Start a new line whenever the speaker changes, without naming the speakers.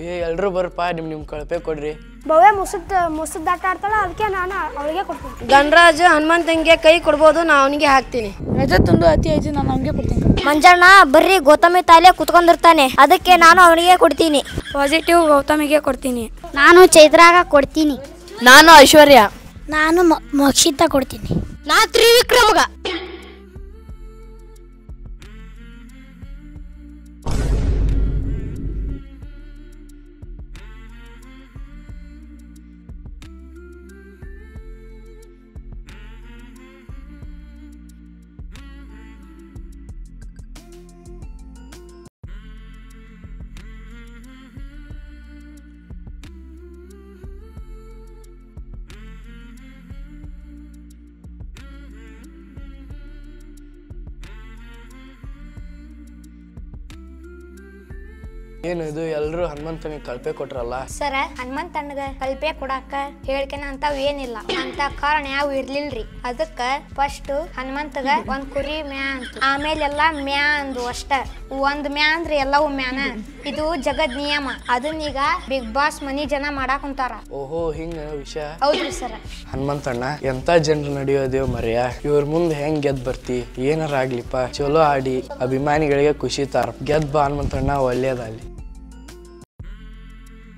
ಎಲ್ರು ಬರ್ಪ ನಿಮ್ ಕಳಪೆ ಕೊಡ್ರಿ.
ಭವ್ಯ ಮುಸುದ್ ಆಟ ಆಡ್ತಾಳ, ಅದಕ್ಕೆ ನಾನು ಅವಳಿಗೆ ಕೊಡ್ತೀನಿ.
ಗಣರಾಜ್ ಹನುಮಂತಂಗೆ ಕೈ ಕೊಡ್ಬೋದು, ನಾ ಅವನಿಗೆ ಹಾಕ್ತೀನಿ.
ರಜತ್ತೊಂದು ಅತಿ ಐತಿ, ನಾನು ಅವನಿಗೆ ಕೊಡ್ತೀನಿ.
ಮಂಜಣ್ಣ ಬರ್ರಿ ಗೌತಮಿ ತಾಲೆ ಕುತ್ಕೊಂಡಿರ್ತಾನೆ, ಅದಕ್ಕೆ ನಾನು ಅವನಿಗೆ ಕೊಡ್ತೀನಿ.
ಪಾಸಿಟಿವ್ ಗೌತಮಿಗೆ ಕೊಡ್ತೀನಿ.
ನಾನು ಚೈತ್ರಾಗ ಕೊಡ್ತೀನಿ.
ನಾನು ಐಶ್ವರ್ಯ.
ನಾನು ಮಕ್ಷಿತ ಕೊಡ್ತೀನಿ.
ನಾ ತ್ರಿವಿಕ್ರಮಗ.
ಏನು ಇದು ಎಲ್ರು ಹನುಮಂತನಿಗೆ ಕಳಪೆ ಕೊಟ್ರಲ್ಲ?
ಸರ ಹನುಮಂತಣ್ಣಗ ಕಲ್ಪೆ ಕೊಡಾಕ ಹೇಳ್ಕೆನ ಅಂತಾವ್ ಏನಿಲ್ಲ, ಅಂತ ಕಾರಣ ಯಾವ ಇರ್ಲಿಲ್ರಿ. ಅದಕ್ಕ ಫಸ್ಟ್ ಹನುಮಂತಗ ಒಂದ್ ಕುರಿ ಮ್ಯಾ ಅಂತ, ಆಮೇಲೆ ಎಲ್ಲಾ ಮ್ಯಾ ಅಂದು ಅಷ್ಟ. ಒಂದ್ ಮ್ಯಾ ಅಂದ್ರೆ ಎಲ್ಲವೂ ಮ್ಯಾನ. ಇದು ಜಗದ್ ನಿಯಮ. ಅದನ್ನೀಗ ಬಿಗ್ ಬಾಸ್ ಮನಿ ಜನ ಮಾಡಾಕ್ ಕುಂತಾರ.
ಓಹೋ ಹಿಂಗ ವಿಷಯ.
ಹೌದ್ರಿ ಸರ.
ಹನುಮಂತಣ್ಣ ಎಂತ ಜನರು ನಡೆಯೋದೇವ್ ಮರ್ಯ, ಇವ್ರ ಮುಂದೆ ಹೆಂಗ್ ಗೆದ್ ಬರ್ತಿ? ಏನಾರ ಆಗ್ಲಿಪ್ಪ, ಚಲೋ ಆಡಿ ಅಭಿಮಾನಿಗಳಿಗೆ ಖುಷಿ ತಾರ. ಗೆದ್ ಬಾ ಹನುಮಂತಣ್ಣ, ಒಳ್ಳೇದಾಗ್ಲಿ.